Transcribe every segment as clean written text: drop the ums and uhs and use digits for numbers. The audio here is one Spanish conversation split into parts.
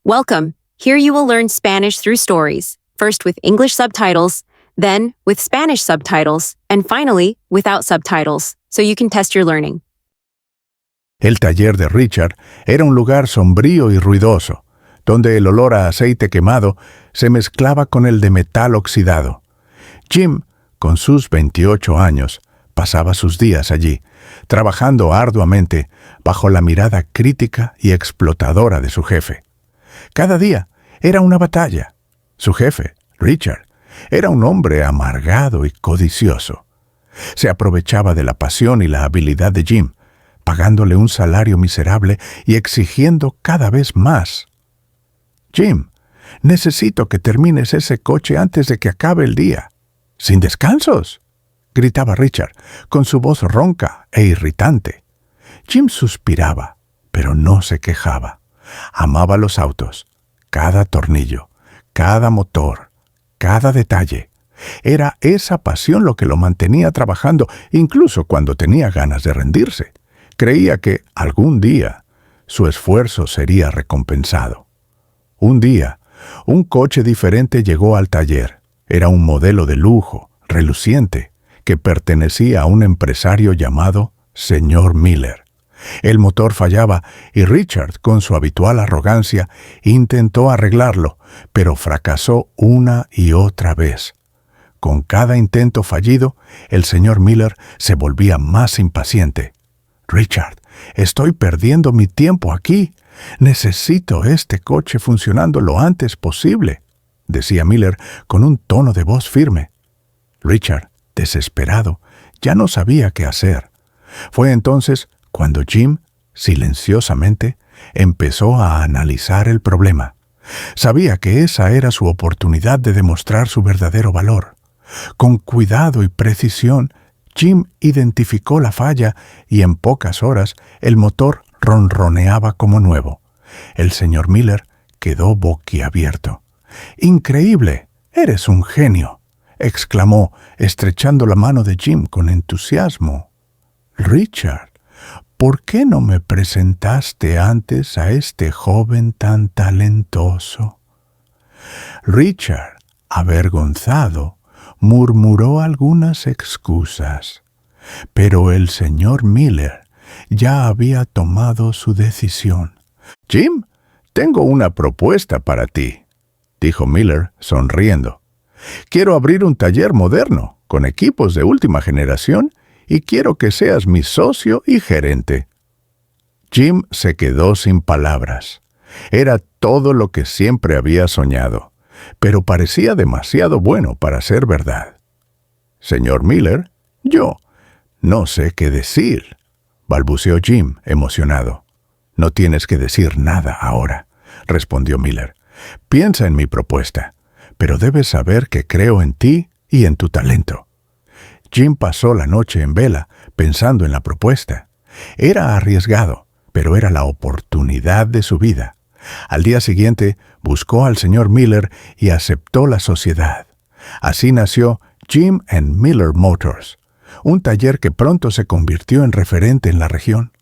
Welcome. Here you will learn Spanish through stories, first with English subtitles, then with Spanish subtitles, and finally without subtitles, so you can test your learning. El taller de Richard era un lugar sombrío y ruidoso, donde el olor a aceite quemado se mezclaba con el de metal oxidado. Jim, con sus 28 años, pasaba sus días allí, trabajando arduamente bajo la mirada crítica y explotadora de su jefe. Cada día era una batalla. Su jefe, Richard, era un hombre amargado y codicioso. Se aprovechaba de la pasión y la habilidad de Jim, pagándole un salario miserable y exigiendo cada vez más. «Jim, necesito que termines ese coche antes de que acabe el día. ¡Sin descansos!», gritaba Richard, con su voz ronca e irritante. Jim suspiraba, pero no se quejaba. Amaba los autos, cada tornillo, cada motor, cada detalle. Era esa pasión lo que lo mantenía trabajando, incluso cuando tenía ganas de rendirse. Creía que, algún día, su esfuerzo sería recompensado. Un día, un coche diferente llegó al taller. Era un modelo de lujo, reluciente, que pertenecía a un empresario llamado Señor Miller. El motor fallaba y Richard, con su habitual arrogancia, intentó arreglarlo, pero fracasó una y otra vez. Con cada intento fallido, el señor Miller se volvía más impaciente. «Richard, estoy perdiendo mi tiempo aquí. Necesito este coche funcionando lo antes posible», decía Miller con un tono de voz firme. Richard, desesperado, ya no sabía qué hacer. Fue entonces cuando Jim, silenciosamente, empezó a analizar el problema. Sabía que esa era su oportunidad de demostrar su verdadero valor. Con cuidado y precisión, Jim identificó la falla y en pocas horas el motor ronroneaba como nuevo. El señor Miller quedó boquiabierto. «¡Increíble! ¡Eres un genio!», exclamó, estrechando la mano de Jim con entusiasmo. «Richard, ¿por qué no me presentaste antes a este joven tan talentoso?». Richard, avergonzado, murmuró algunas excusas, pero el señor Miller ya había tomado su decisión. «Jim, tengo una propuesta para ti», dijo Miller, sonriendo. «Quiero abrir un taller moderno, con equipos de última generación, y quiero que seas mi socio y gerente». Jim se quedó sin palabras. Era todo lo que siempre había soñado, pero parecía demasiado bueno para ser verdad. «Señor Miller, yo no sé qué decir», balbuceó Jim, emocionado. «No tienes que decir nada ahora», respondió Miller. «Piensa en mi propuesta, pero debes saber que creo en ti y en tu talento». Jim pasó la noche en vela, pensando en la propuesta. Era arriesgado, pero era la oportunidad de su vida. Al día siguiente, buscó al señor Miller y aceptó la sociedad. Así nació Jim and Miller Motors, un taller que pronto se convirtió en referente en la región.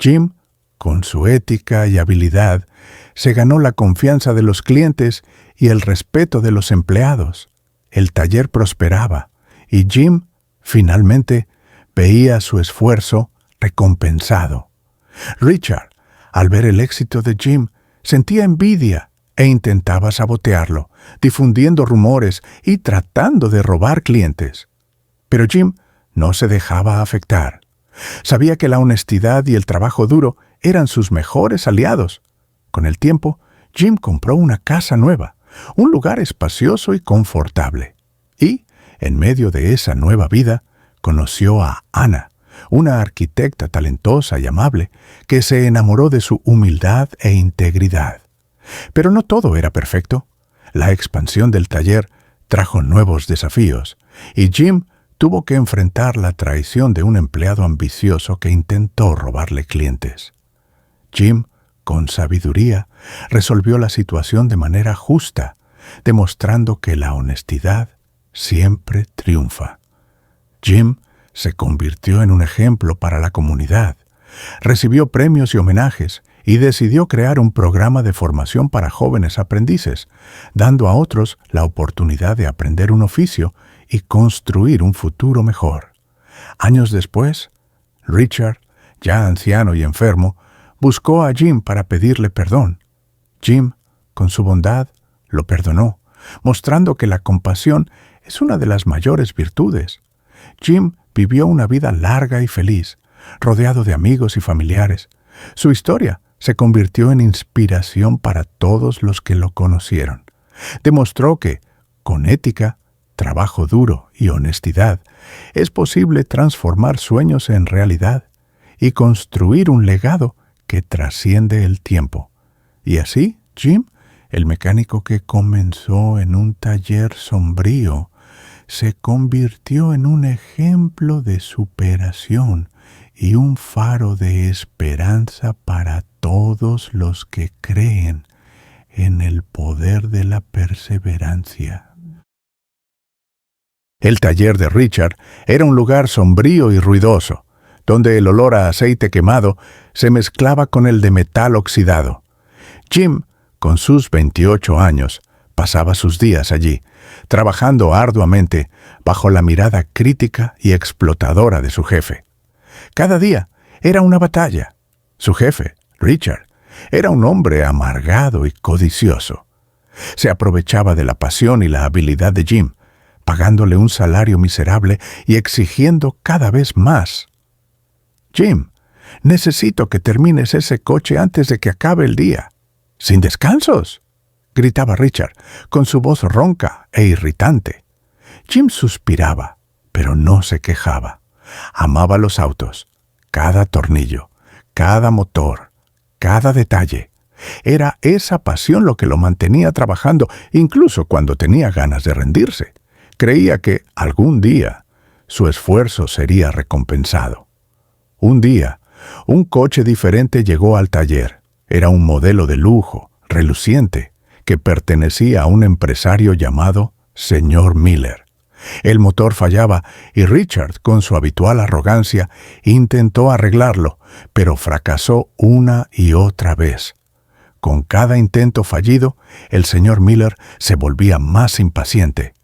Jim, con su ética y habilidad, se ganó la confianza de los clientes y el respeto de los empleados. El taller prosperaba y Jim, finalmente, veía su esfuerzo recompensado. Richard, al ver el éxito de Jim, sentía envidia e intentaba sabotearlo, difundiendo rumores y tratando de robar clientes. Pero Jim no se dejaba afectar. Sabía que la honestidad y el trabajo duro eran sus mejores aliados. Con el tiempo, Jim compró una casa nueva, un lugar espacioso y confortable. Y, en medio de esa nueva vida, conoció a Ana, una arquitecta talentosa y amable, que se enamoró de su humildad e integridad. Pero no todo era perfecto. La expansión del taller trajo nuevos desafíos, y Jim tuvo que enfrentar la traición de un empleado ambicioso que intentó robarle clientes. Jim, con sabiduría, resolvió la situación de manera justa, demostrando que la honestidad siempre triunfa. Jim se convirtió en un ejemplo para la comunidad. Recibió premios y homenajes y decidió crear un programa de formación para jóvenes aprendices, dando a otros la oportunidad de aprender un oficio y construir un futuro mejor. Años después, Richard, ya anciano y enfermo, buscó a Jim para pedirle perdón. Jim, con su bondad, lo perdonó, mostrando que la compasión es una de las mayores virtudes. Jim vivió una vida larga y feliz, rodeado de amigos y familiares. Su historia se convirtió en inspiración para todos los que lo conocieron. Demostró que, con ética, trabajo duro y honestidad, es posible transformar sueños en realidad y construir un legado que trasciende el tiempo. Y así, Jim, el mecánico que comenzó en un taller sombrío, se convirtió en un ejemplo de superación y un faro de esperanza para todos los que creen en el poder de la perseverancia. El taller de Richard era un lugar sombrío y ruidoso, donde el olor a aceite quemado se mezclaba con el de metal oxidado. Jim, con sus 28 años, pasaba sus días allí, trabajando arduamente bajo la mirada crítica y explotadora de su jefe. Cada día era una batalla. Su jefe, Richard, era un hombre amargado y codicioso. Se aprovechaba de la pasión y la habilidad de Jim, pagándole un salario miserable y exigiendo cada vez más. «Jim, necesito que termines ese coche antes de que acabe el día. ¡Sin descansos!», gritaba Richard, con su voz ronca e irritante. Jim suspiraba, pero no se quejaba. Amaba los autos, cada tornillo, cada motor, cada detalle. Era esa pasión lo que lo mantenía trabajando, incluso cuando tenía ganas de rendirse. Creía que, algún día, su esfuerzo sería recompensado. Un día, un coche diferente llegó al taller. Era un modelo de lujo, reluciente, que pertenecía a un empresario llamado Señor Miller. El motor fallaba y Richard, con su habitual arrogancia, intentó arreglarlo, pero fracasó una y otra vez. Con cada intento fallido, el señor Miller se volvía más impaciente.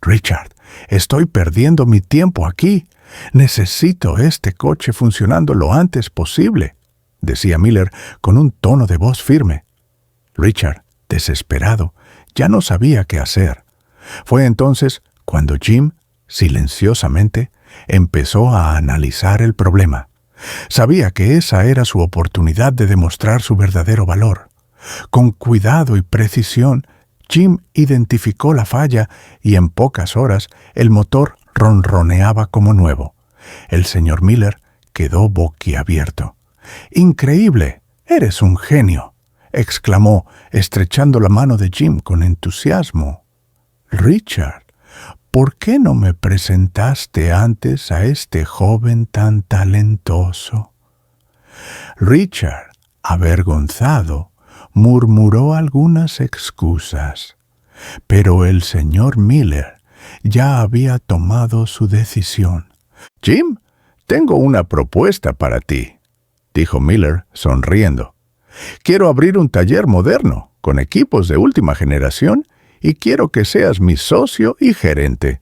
«Richard, estoy perdiendo mi tiempo aquí. Necesito este coche funcionando lo antes posible», decía Miller con un tono de voz firme. Richard, desesperado, ya no sabía qué hacer. Fue entonces cuando Jim, silenciosamente, empezó a analizar el problema. Sabía que esa era su oportunidad de demostrar su verdadero valor. Con cuidado y precisión, Jim identificó la falla y en pocas horas el motor ronroneaba como nuevo. El señor Miller quedó boquiabierto. «¡Increíble! ¡Eres un genio!», exclamó, estrechando la mano de Jim con entusiasmo. «Richard, ¿por qué no me presentaste antes a este joven tan talentoso?». Richard, avergonzado, murmuró algunas excusas, pero el señor Miller ya había tomado su decisión. «Jim, tengo una propuesta para ti», dijo Miller, sonriendo. «Quiero abrir un taller moderno, con equipos de última generación, y quiero que seas mi socio y gerente».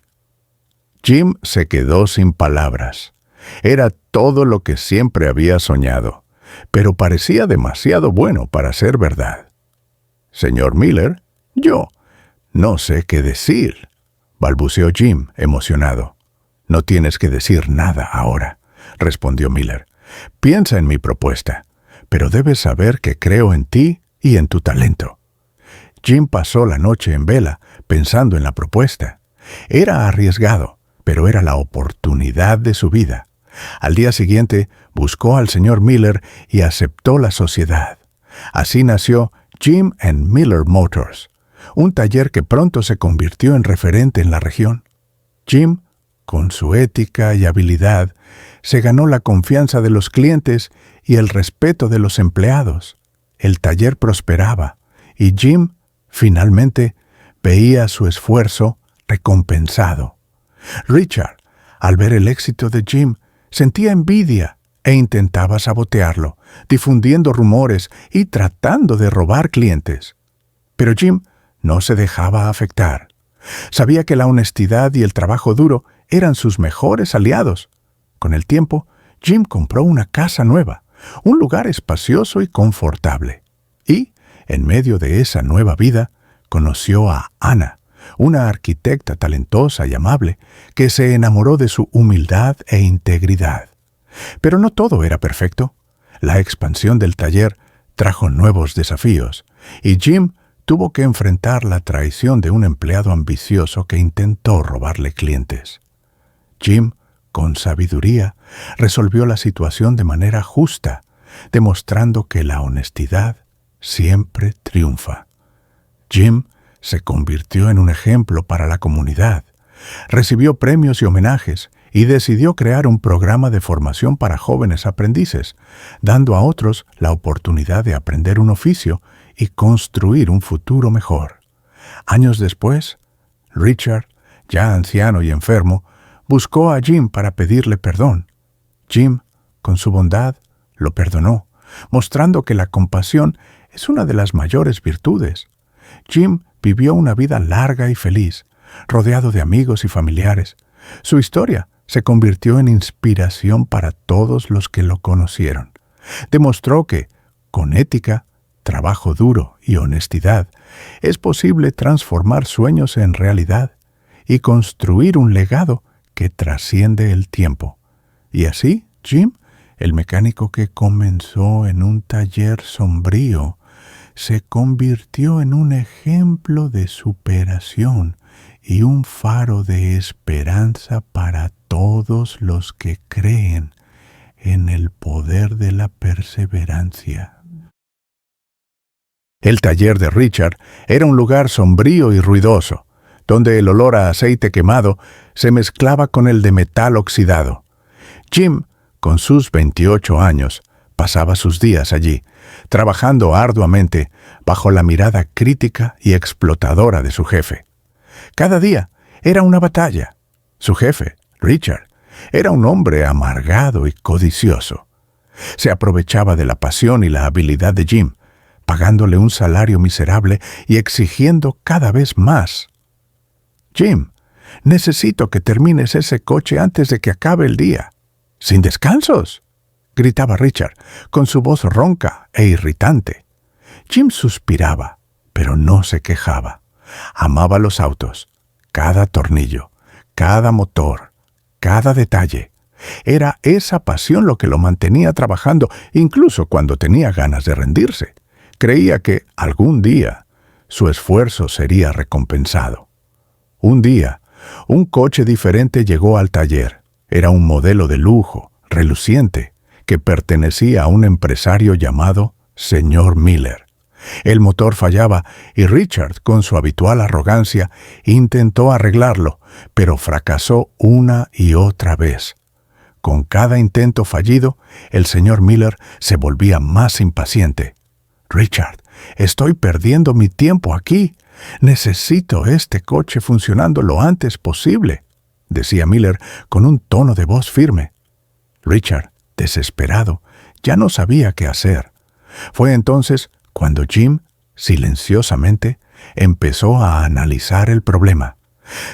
Jim se quedó sin palabras. Era todo lo que siempre había soñado, pero parecía demasiado bueno para ser verdad. «Señor Miller, yo no sé qué decir», balbuceó Jim, emocionado. «No tienes que decir nada ahora», respondió Miller. «Piensa en mi propuesta, pero debes saber que creo en ti y en tu talento». Jim pasó la noche en vela, pensando en la propuesta. Era arriesgado, pero era la oportunidad de su vida. Al día siguiente, buscó al señor Miller y aceptó la sociedad. Así nació Jim and Miller Motors, un taller que pronto se convirtió en referente en la región. Jim, con su ética y habilidad, se ganó la confianza de los clientes y el respeto de los empleados. El taller prosperaba y Jim, finalmente, veía su esfuerzo recompensado. Richard, al ver el éxito de Jim, sentía envidia e intentaba sabotearlo, difundiendo rumores y tratando de robar clientes. Pero Jim no se dejaba afectar. Sabía que la honestidad y el trabajo duro eran sus mejores aliados. Con el tiempo, Jim compró una casa nueva, un lugar espacioso y confortable. Y, en medio de esa nueva vida, conoció a Anna, una arquitecta talentosa y amable que se enamoró de su humildad e integridad. Pero no todo era perfecto. La expansión del taller trajo nuevos desafíos, y Jim tuvo que enfrentar la traición de un empleado ambicioso que intentó robarle clientes. Jim, con sabiduría, resolvió la situación de manera justa, demostrando que la honestidad siempre triunfa. Jim se convirtió en un ejemplo para la comunidad, recibió premios y homenajes y decidió crear un programa de formación para jóvenes aprendices, dando a otros la oportunidad de aprender un oficio y construir un futuro mejor. Años después, Richard, ya anciano y enfermo, buscó a Jim para pedirle perdón. Jim, con su bondad, lo perdonó, mostrando que la compasión es una de las mayores virtudes. Jim vivió una vida larga y feliz, rodeado de amigos y familiares. Su historia se convirtió en inspiración para todos los que lo conocieron. Demostró que, con ética, trabajo duro y honestidad, es posible transformar sueños en realidad y construir un legado que trasciende el tiempo. Y así, Jim, el mecánico que comenzó en un taller sombrío, se convirtió en un ejemplo de superación y un faro de esperanza para todos los que creen en el poder de la perseverancia. El taller de Richard era un lugar sombrío y ruidoso, donde el olor a aceite quemado se mezclaba con el de metal oxidado. Jim, con sus 28 años, pasaba sus días allí, trabajando arduamente bajo la mirada crítica y explotadora de su jefe. Cada día era una batalla. Su jefe, Richard, era un hombre amargado y codicioso. Se aprovechaba de la pasión y la habilidad de Jim, pagándole un salario miserable y exigiendo cada vez más. «Jim, necesito que termines ese coche antes de que acabe el día. ¡Sin descansos!», gritaba Richard, con su voz ronca e irritante. Jim suspiraba, pero no se quejaba. Amaba los autos, cada tornillo, cada motor, cada detalle. Era esa pasión lo que lo mantenía trabajando, incluso cuando tenía ganas de rendirse. Creía que, algún día, su esfuerzo sería recompensado. Un día, un coche diferente llegó al taller. Era un modelo de lujo, reluciente, que pertenecía a un empresario llamado Señor Miller. El motor fallaba y Richard, con su habitual arrogancia, intentó arreglarlo, pero fracasó una y otra vez. Con cada intento fallido, el señor Miller se volvía más impaciente. «Richard, estoy perdiendo mi tiempo aquí. Necesito este coche funcionando lo antes posible», decía Miller con un tono de voz firme. Richard, desesperado, ya no sabía qué hacer. Fue entonces cuando Jim, silenciosamente, empezó a analizar el problema.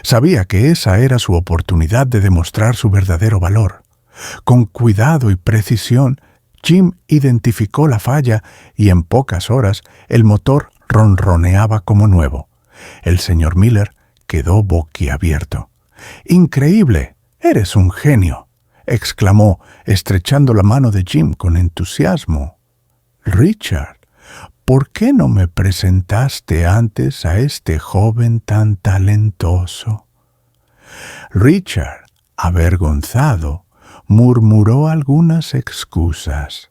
Sabía que esa era su oportunidad de demostrar su verdadero valor. Con cuidado y precisión, Jim identificó la falla y en pocas horas el motor ronroneaba como nuevo. El señor Miller quedó boquiabierto. «¡Increíble! ¡Eres un genio!», exclamó, estrechando la mano de Jim con entusiasmo. «Richard, ¿por qué no me presentaste antes a este joven tan talentoso?». Richard, avergonzado, murmuró algunas excusas,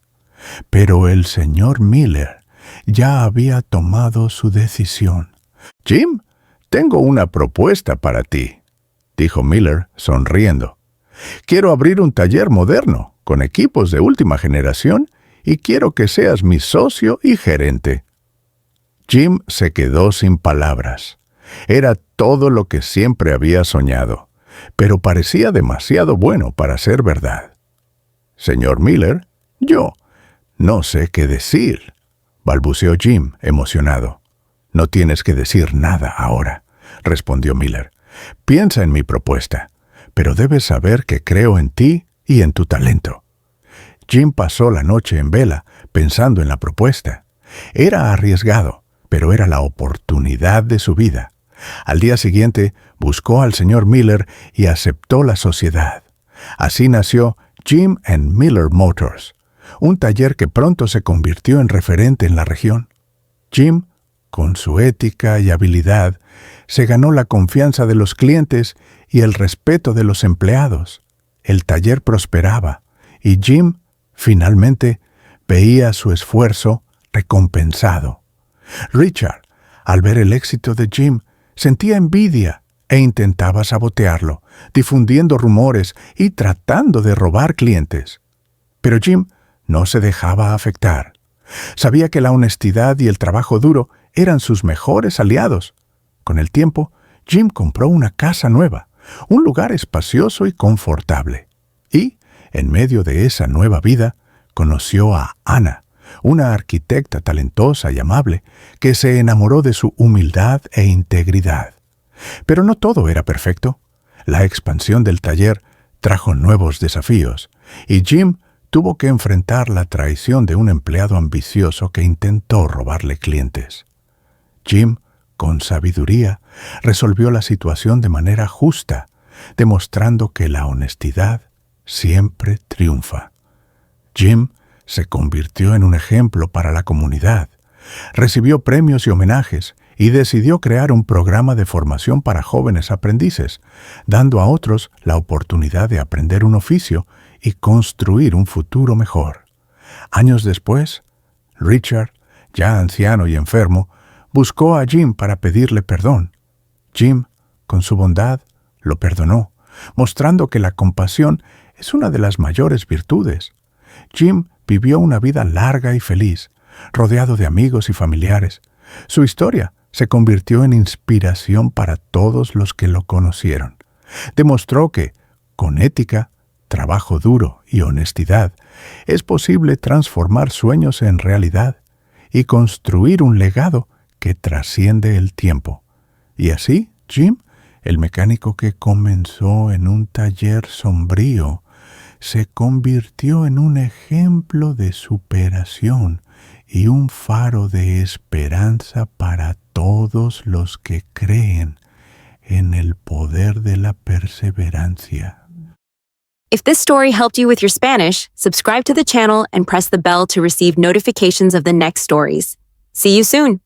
pero el señor Miller ya había tomado su decisión. «Jim, tengo una propuesta para ti», dijo Miller, sonriendo. «Quiero abrir un taller moderno, con equipos de última generación, y quiero que seas mi socio y gerente». Jim se quedó sin palabras. Era todo lo que siempre había soñado, pero parecía demasiado bueno para ser verdad. Señor Miller, yo no sé qué decir, balbuceó Jim, emocionado. No tienes que decir nada ahora, respondió Miller. Piensa en mi propuesta, pero debes saber que creo en ti y en tu talento. Jim pasó la noche en vela pensando en la propuesta. Era arriesgado, pero era la oportunidad de su vida. Al día siguiente buscó al señor Miller y aceptó la sociedad. Así nació Jim and Miller Motors, un taller que pronto se convirtió en referente en la región. Jim, con su ética y habilidad, se ganó la confianza de los clientes y el respeto de los empleados. El taller prosperaba y Jim, finalmente, veía su esfuerzo recompensado. Richard, al ver el éxito de Jim, sentía envidia e intentaba sabotearlo, difundiendo rumores y tratando de robar clientes. Pero Jim no se dejaba afectar. Sabía que la honestidad y el trabajo duro eran sus mejores aliados. Con el tiempo, Jim compró una casa nueva, un lugar espacioso y confortable. Y, en medio de esa nueva vida, conoció a Anna, una arquitecta talentosa y amable que se enamoró de su humildad e integridad. Pero no todo era perfecto. La expansión del taller trajo nuevos desafíos, y Jim tuvo que enfrentar la traición de un empleado ambicioso que intentó robarle clientes. Jim, con sabiduría, resolvió la situación de manera justa, demostrando que la honestidad siempre triunfa. Jim se convirtió en un ejemplo para la comunidad, recibió premios y homenajes y decidió crear un programa de formación para jóvenes aprendices, dando a otros la oportunidad de aprender un oficio y construir un futuro mejor. Años después, Richard, ya anciano y enfermo, buscó a Jim para pedirle perdón. Jim, con su bondad, lo perdonó, mostrando que la compasión es una de las mayores virtudes. Jim vivió una vida larga y feliz, rodeado de amigos y familiares. Su historia se convirtió en inspiración para todos los que lo conocieron. Demostró que, con ética, trabajo duro y honestidad, es posible transformar sueños en realidad y construir un legado que trasciende el tiempo. Y así, Jim, el mecánico que comenzó en un taller sombrío, se convirtió en un ejemplo de superación y un faro de esperanza para todos los que creen en el poder de la perseverancia. If this story helped you with your Spanish, subscribe to the channel and press the bell to receive notifications of the next stories. See you soon.